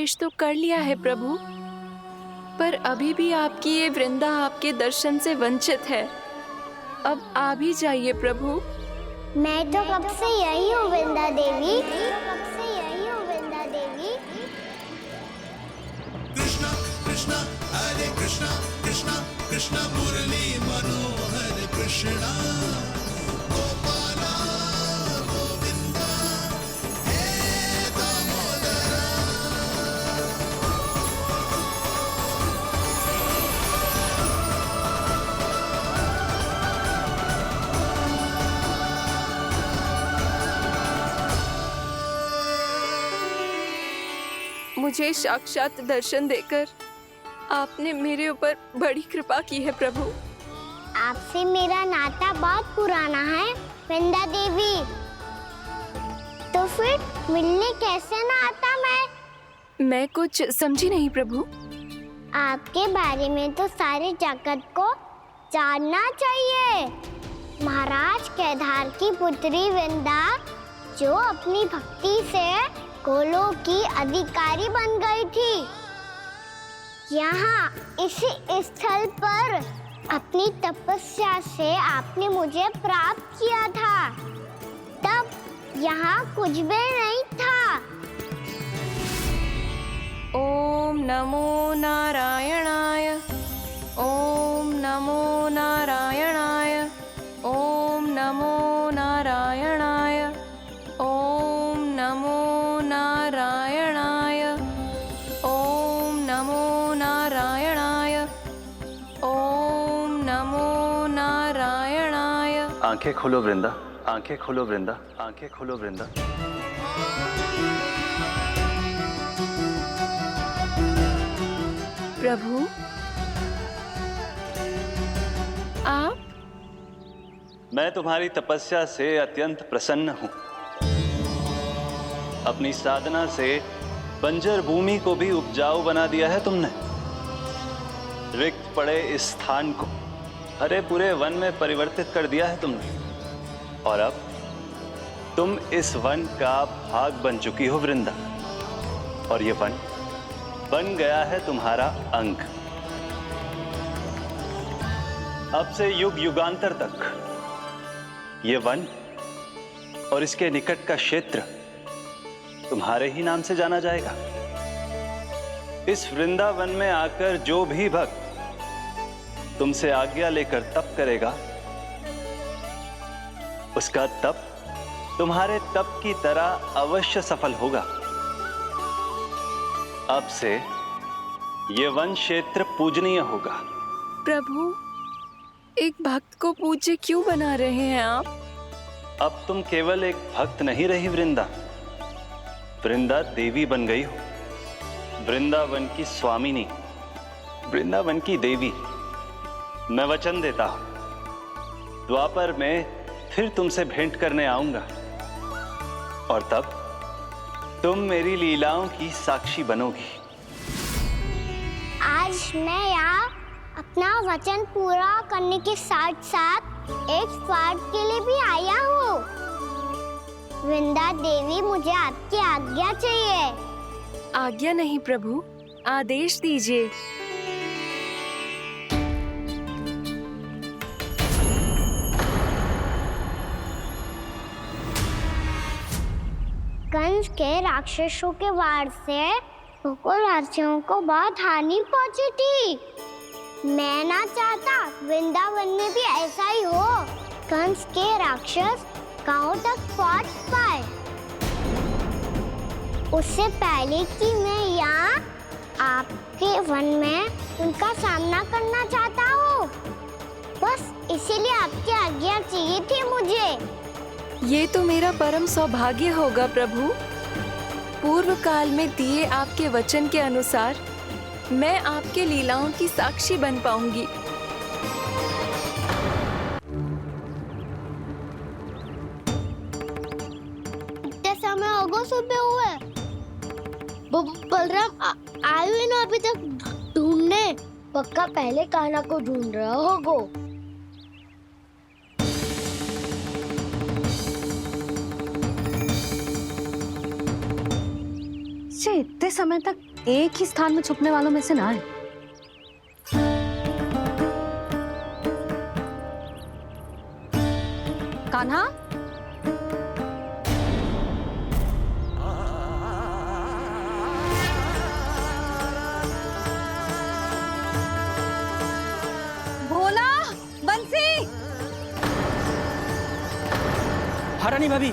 प्रवेश तो कर लिया है प्रभु, पर अभी भी आपकी ये वृंदा आपके दर्शन से वंचित है। अब आप ही जाइए प्रभु। मैं तो कब से यही हूँ वृंदा देवी। कृष्णा कृष्णा हरे कृष्णा कृष्णा कृष्णा मुरली मनोहर कृष्णा गोपाला गोविंदा हे दामोदरा। मुझे साक्षात दर्शन देकर आपने मेरे ऊपर बड़ी कृपा की है प्रभु। आपसे मेरा नाता बहुत पुराना है वृंदा देवी, तो फिर मिलने कैसे ना आता मैं कुछ समझी नहीं प्रभु। आपके बारे में तो सारे जगत को जानना चाहिए। महाराज केदार की पुत्री वृंदा जो अपनी भक्ति से गोलों की अधिकारी बन गई थी, यहाँ इसी स्थल पर अपनी तपस्या से आपने मुझे प्राप्त किया था। तब यहाँ कुछ भी नहीं था। ओम नमो नारायणाय, ओम नमो नारायणाय, ओम नमो नारायणाय, ओम नमो नारायणाय, ओम नमो नारायणाय, ओम नमो नारायणाय। आंखें खोलो वृंदा, आंखें खोलो वृंदा, आंखें खोलो वृंदा। प्रभु आप? मैं तुम्हारी तपस्या से अत्यंत प्रसन्न हूं। अपनी साधना से बंजर भूमि को भी उपजाऊ बना दिया है तुमने। रिक्त पड़े इस स्थान को हरे पूरे वन में परिवर्तित कर दिया है तुमने, और अब तुम इस वन का भाग बन चुकी हो वृंदा, और ये वन बन गया है तुम्हारा अंग। अब से युग युगांतर तक ये वन और इसके निकट का क्षेत्र तुम्हारे ही नाम से जाना जाएगा। इस वृंदावन में आकर जो भी भक्त तुमसे आज्ञा लेकर तप करेगा, उसका तप तुम्हारे तप की तरह अवश्य सफल होगा। अब से ये वन क्षेत्र पूजनीय होगा। प्रभु, एक भक्त को पूज्य क्यों बना रहे हैं आप? अब तुम केवल एक भक्त नहीं रही वृंदा, वृंदा देवी बन गई हो। वृंदावन की स्वामिनी, वृंदावन की देवी। मैं वचन देता हूं, द्वापर में फिर तुमसे भेंट करने आऊंगा, और तब तुम मेरी लीलाओं की साक्षी बनोगी। आज मैं यहाँ अपना वचन पूरा करने के साथ साथ एक स्वार्थ के लिए भी आया हूँ। वृंदा देवी, मुझे आपकी आज्ञा चाहिए। आज्ञा नहीं प्रभु, आदेश दीजिए। कंस के राक्षसों के वार से गोकुलवासियों को बहुत हानि पहुंची थी। मैं ना चाहता वृंदावन में भी ऐसा ही हो। कंस के राक्षस गांव तक पहुंच पाए, उससे पहले कि मैं यहाँ आपके वन में उनका सामना करना चाहता हूँ। बस इसीलिए आपकी आज्ञा चाहिए थी मुझे। ये तो मेरा परम सौभाग्य होगा प्रभु। पूर्व काल में दिए आपके वचन के अनुसार मैं आपके लीलाओं की साक्षी बन पाऊंगी। इतने समय होगा सुबह हुए। बलराम आए हुए ना अभी तक ढूंढने? पक्का पहले कान्हा को ढूंढ रहा होगा। बच्चे इतने समय तक एक ही स्थान में छुपने वालों में से ना है। कान्हा, भोला, बंसी। हाँ रानी भाभी।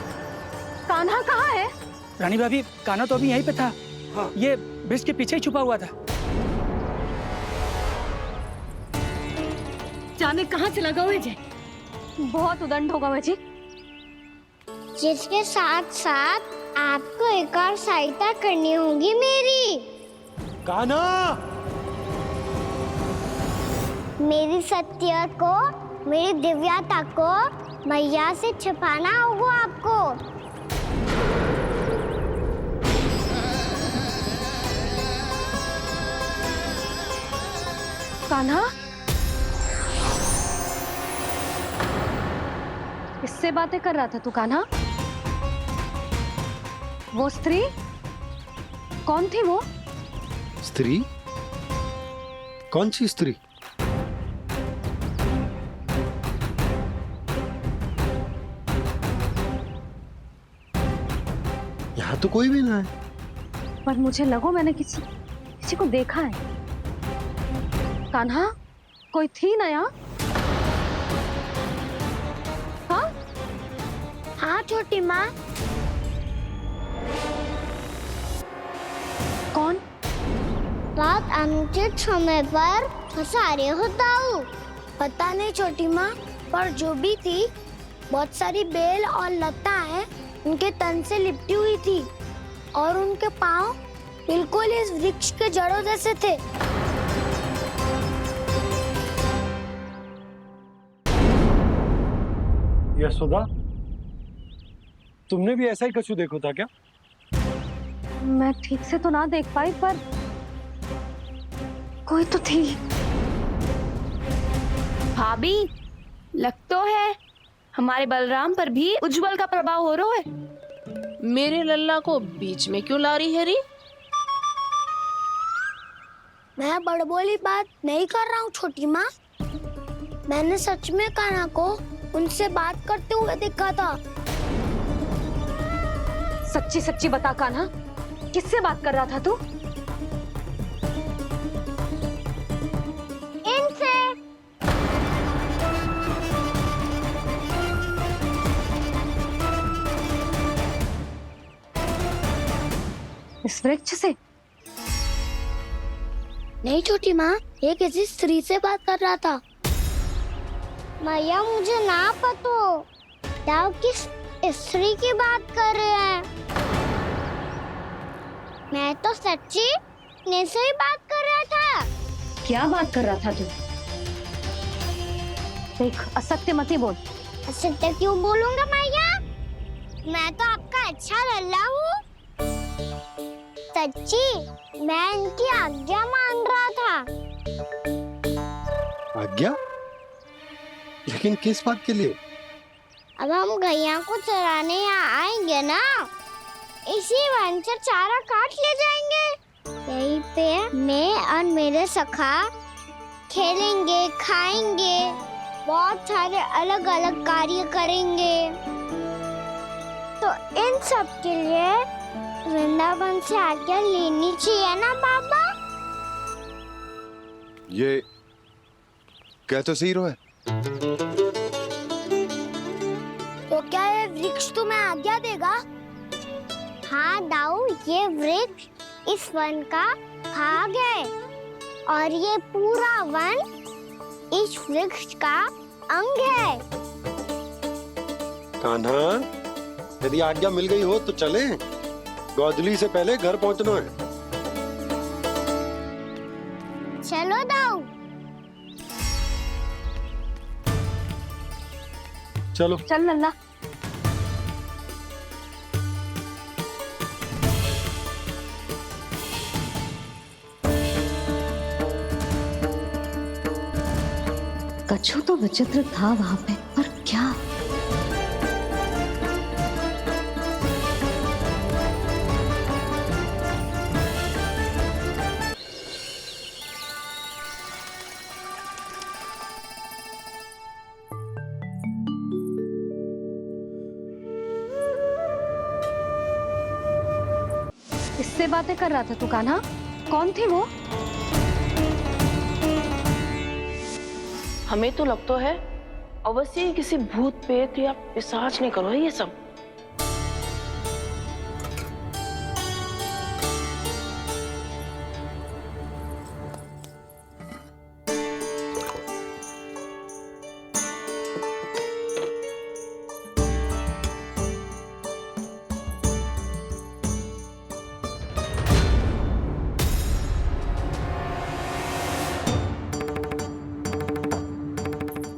कान्हा कहाँ है? रानी भाभी, कान्हा तो अभी यहीं पे था। हाँ। ये ब्रिज के पीछे ही छुपा हुआ था। जाने कहाँ चला गया है जी? बहुत उदंड होगा वह जी। जिसके साथ साथ आपको एक और सहायता करनी होगी मेरी। कान्हा, मेरी सत्य को, मेरी दिव्यता को मैया से छिपाना होगा आपको। कान्हा, किससे बातें कर रहा था तू कान्हा? वो स्त्री कौन थी? वो स्त्री? कौन सी स्त्री? यहाँ तो कोई भी ना है। पर मुझे लगो मैंने किसी को देखा है। कान्हा, कोई थी ना यहाँ? हाँ? हाँ छोटी माँ। कौन? रात अनुचित समय पर फंसारे होता हूँ। पता नहीं छोटी माँ, पर जो भी थी बहुत सारी बेल और लताएं उनके तन से लिपटी हुई थी और उनके पाँव बिल्कुल इस वृक्ष के जड़ों जैसे थे। यशोदा, तुमने भी ऐसा ही कछु देखो था क्या? मैं ठीक से तो ना देख पाई, पर कोई तो थी। भाभी, लग तो है हमारे बलराम पर भी उज्जवल का प्रभाव हो रहा है। मेरे लल्ला को बीच में क्यों ला रही है री? मैं बड़बोली बात नहीं कर रहा हूँ छोटी माँ। मैंने सच में कान्हा को उनसे बात करते हुए देखा था। सच्ची सच्ची बता कान्हा, किससे बात कर रहा था तू? इनसे। इस वृक्ष से? नहीं छोटी माँ, ये किसी स्त्री से बात कर रहा था। मैया मुझे ना पतो दाव किस स्त्री की बात कर रहे हैं। मैं तो सच्ची ने से ही बात कर रहा था। क्या बात कर रहा था तू? देख, असत्य मत ही बोल। असत्य क्यों बोलूंगा मैया? मैं तो आपका अच्छा लल्ला हूँ। सच्ची मैं इनकी आज्ञा मान रहा था। आज्ञा? लेकिन किस बात के लिए? अब हम गैया को चराने यहाँ आएंगे ना, इसी वन से चारा काट ले जाएंगे। यहीं पे मैं और मेरे सखा खेलेंगे, खाएंगे, बहुत सारे अलग अलग कार्य करेंगे। तो इन सब के लिए वृंदावन से आज्ञा लेनी चाहिए ना बाबा? ये कह तो सही रहा है। तो क्या ये वृक्ष तुम्हें आज्ञा देगा? हाँ दाऊ, ये वृक्ष इस वन का भाग है और ये पूरा वन इस वृक्ष का अंग है। कान्हा, यदि आज्ञा मिल गई हो तो चलें। गोधूली से पहले घर पहुंचना है। चलो दाऊ। चलो। चल लल्ला। कछु तो विचित्र था वहां पे, पर क्या? किससे बातें कर रहा था तू कान्हा? कौन थे वो? हमें तो लगता है अवश्य ही किसी भूत पेत या पिशाच ने करो है ये सब।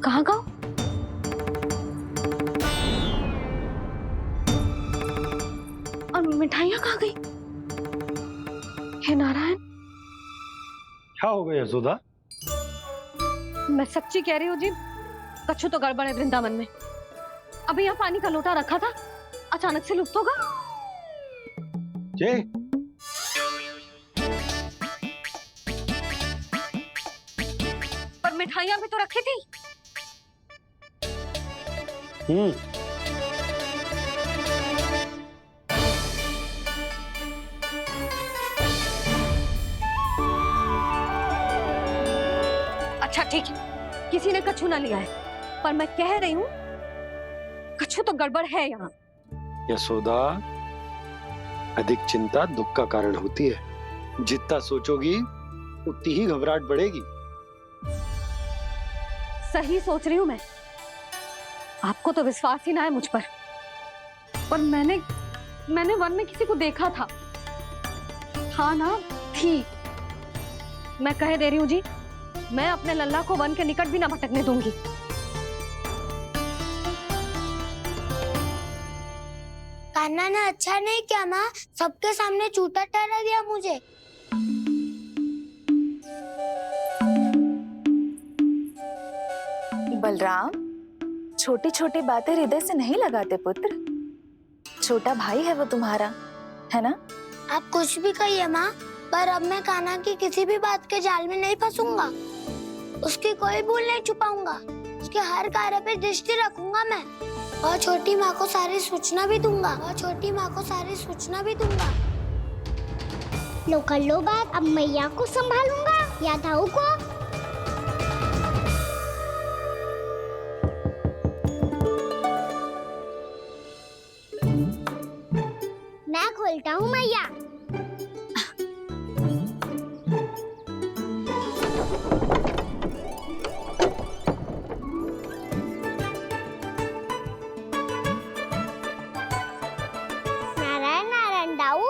कहाँ गाँव? और मिठाइयाँ कहाँ गई? हे नारायण, क्या हो गया यशोदा? मैं सच्ची कह रही हूँ जी, कछु तो गड़बड़ है वृंदावन में। अभी यहाँ पानी का लोटा रखा था, अचानक से लुप्त होगा। जय, पर मिठाइयाँ भी तो रखी थी। अच्छा ठीक है, किसी ने कछु ना लिया है, पर मैं कह रही हूँ कछु तो गड़बड़ है यहाँ। यशोदा, अधिक चिंता दुख का कारण होती है। जितना सोचोगी उतनी ही घबराहट बढ़ेगी। सही सोच रही हूँ मैं। आपको तो विश्वास ही ना है मुझ पर मैंने वन में किसी को देखा था। हाँ ना, थी। मैं कह दे रही हूँ जी, मैं अपने लल्ला को वन के निकट भी ना भटकने दूंगी। कान्हा ने अच्छा नहीं किया माँ, सबके सामने झूठा ठहरा दिया मुझे। बलराम, छोटी छोटी बातें हृदय से नहीं लगाते पुत्र। छोटा भाई है वो तुम्हारा, है ना? आप कुछ भी कहिए माँ, पर अब मैं कान्हा की किसी भी बात के जाल में नहीं फंसूंगा। उसकी कोई भूल नहीं छुपाऊंगा। उसके हर कार्य पे दृष्टि रखूंगा मैं, और छोटी माँ को सारी सूचना भी दूंगा। लो कर लो बात, अब मैया को संभालूंगा या दाऊ को। मैं खोलता हूँ मैया। नारायण नारायण दाऊ।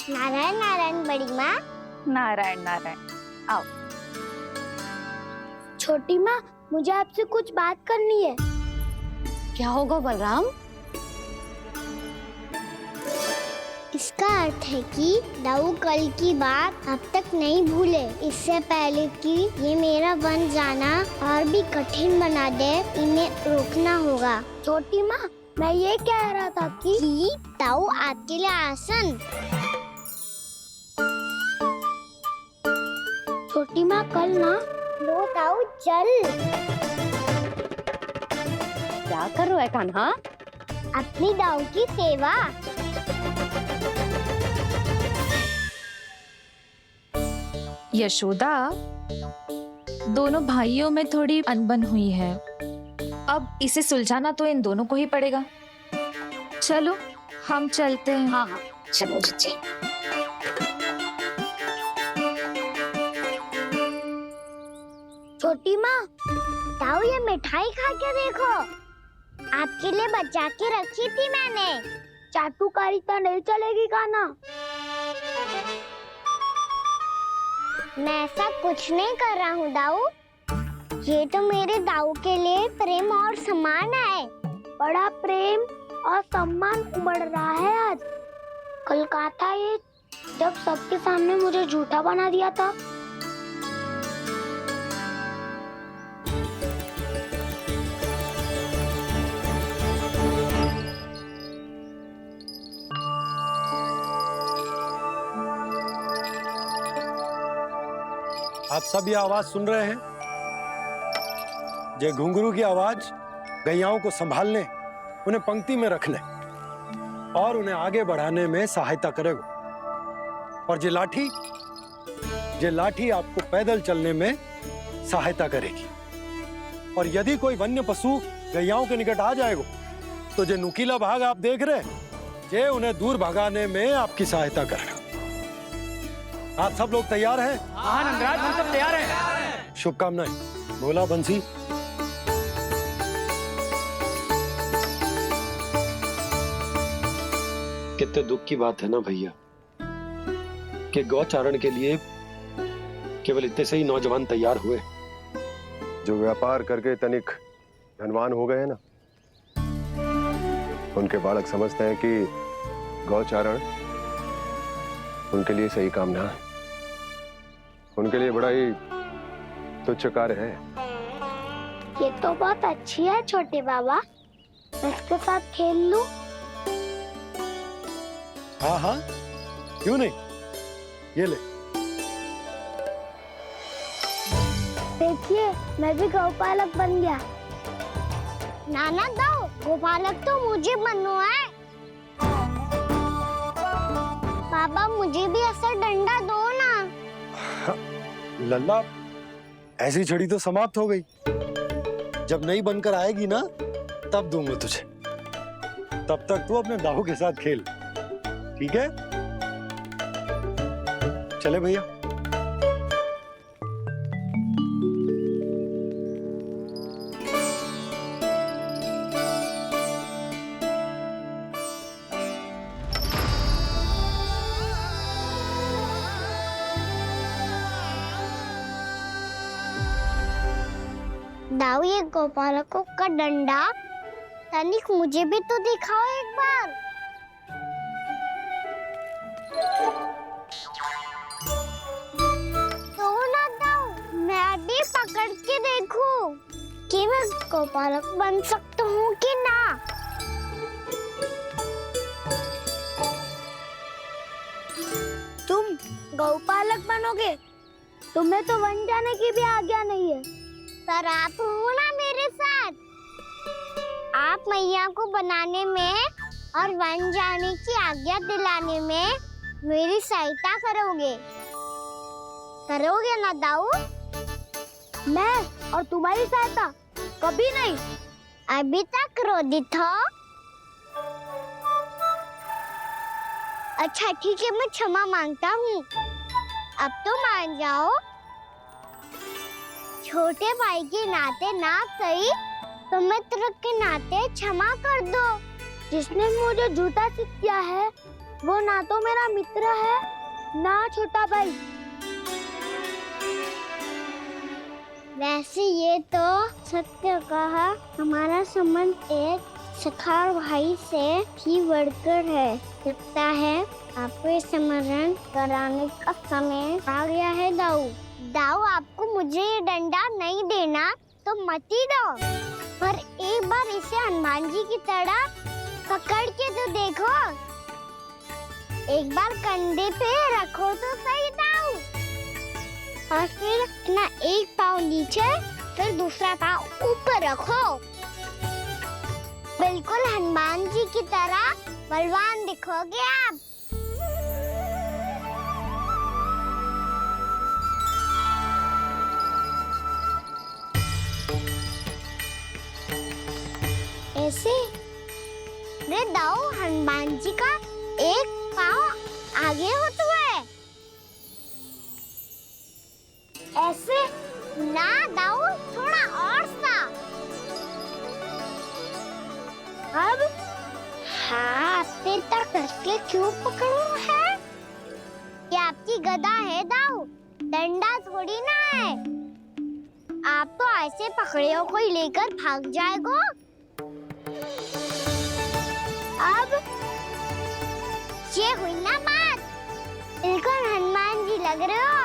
नारायण नारायण बड़ी माँ। नारायण नारायण, आओ। छोटी माँ, मुझे आपसे कुछ बात करनी है। क्या होगा बलराम? इसका अर्थ है कि दाऊ कल की बात अब तक नहीं भूले। इससे पहले कि ये मेरा वन जाना और भी कठिन बना दे, इन्हें रोकना होगा। छोटी माँ, मैं ये कह रहा था कि दाऊ आपके लिए आसन। छोटी माँ, कल ना लो दाऊ चल। क्या कर रहा है कान्हा? अपनी दाऊ की सेवा। यशोदा, दोनों भाइयों में थोड़ी अनबन हुई है। अब इसे सुलझाना तो इन दोनों को ही पड़ेगा। चलो हम चलते हैं। हाँ हाँ, चलो जी। छोटी माँ, दाऊ ये मिठाई खा के देखो। आपके लिए बचा के रखी थी मैंने। चाटुकारिता नहीं चलेगी कान्हा। मैं ऐसा कुछ नहीं कर रहा हूँ दाऊ। ये तो मेरे दाऊ के लिए प्रेम और सम्मान है। बड़ा प्रेम और सम्मान उमड़ रहा है आज। कल कहा था ये, जब सबके सामने मुझे झूठा बना दिया था। आप सब ये आवाज सुन रहे हैं? ये घुंघरू की आवाज गैयाओं को संभालने, उन्हें पंक्ति में रखने और उन्हें आगे बढ़ाने में सहायता करेगा। और ये लाठी आपको पैदल चलने में सहायता करेगी। और यदि कोई वन्य पशु गैयाओं के निकट आ जाएगा तो जो नुकीला भाग आप देख रहे हैं, ये उन्हें दूर भगाने में आपकी सहायता करेगा। आप सब लोग तैयार हैं? हाँ नंदराज, हम सब तैयार हैं। शुभकामनाएं। बोला बंसी। कितने दुख की बात है ना भैया कि गौचारण के लिए केवल इतने से ही नौजवान तैयार हुए। जो व्यापार करके तनिक धनवान हो गए हैं ना, उनके बालक समझते हैं कि गौचारण उनके लिए सही काम ना है, उनके लिए बड़ा ही तुच्छ कार्य है। ये तो बहुत अच्छी है छोटे बाबा, मैं इसके साथ खेल लूं? हाँ हाँ, क्यों नहीं, ये ले। देखिए, मैं भी गौपालक बन गया। नाना दाऊ, गौपालक तो मुझे बनना है। पापा मुझे भी ऐसा डंडा दो ना। लल्ला, ऐसी छड़ी तो समाप्त हो गई। जब नई बनकर आएगी ना, तब दूंगा तुझे। तब तक तू अपने दाऊ के साथ खेल, ठीक है? चले भैया। दाऊ, ये गोपालकों का डंडा तनिक मुझे भी तो दिखाओ एक बार। तो ना दाऊ, मैं भी पकड़ के देखूं कि मैं गोपालक बन सकता हूँ कि ना। तुम गौपालक बनोगे? तुम्हें तो वन जाने की भी आज्ञा नहीं है। पर आप हो ना मेरे साथ। आप मैया को बनाने में और वन जाने की आज्ञा दिलाने में मेरी सहायता करोगे? करोगे ना दाऊ? मैं और तुम्हारी सहायता कभी नहीं। अभी तक क्रोधित हो? अच्छा ठीक है, मैं क्षमा मांगता हूँ। अब तो मान जाओ। छोटे भाई के नाते ना सही तो मित्र के नाते क्षमा कर दो। जिसने मुझे झूठा सिख किया है वो ना तो मेरा मित्र है ना छोटा भाई। वैसे ये तो सत्य कहा, हमारा संबंध एक सखार भाई से भी बढ़कर है। लगता है आपको स्मरण कराने का समय आ गया है दाऊ। दाऊ, आपको मुझे ये डंडा नहीं देना तो मत ही दो, पर एक बार इसे हनुमान जी की तरह पकड़ के तो देखो। एक बार कंधे पे रखो तो सही दाऊ, और फिर अपना एक पाँव नीचे फिर दूसरा पाँव ऊपर रखो। बिल्कुल हनुमान जी की तरह बलवान दिखोगे आप। ऐसे रे दाऊ, हनुमान जी का एक पाँव आगे होता है। ऐसे ना दाऊ, थोड़ा और सा। अब हाथ पे तक कसके क्यों पकड़ू है? ये आपकी गदा है दाऊ, डंडा थोड़ी ना है। आप तो ऐसे पकड़ियों को ही लेकर भाग जाएगो। अब ये हुई ना बात। बिल्कुल हनुमान जी लग रहे हो।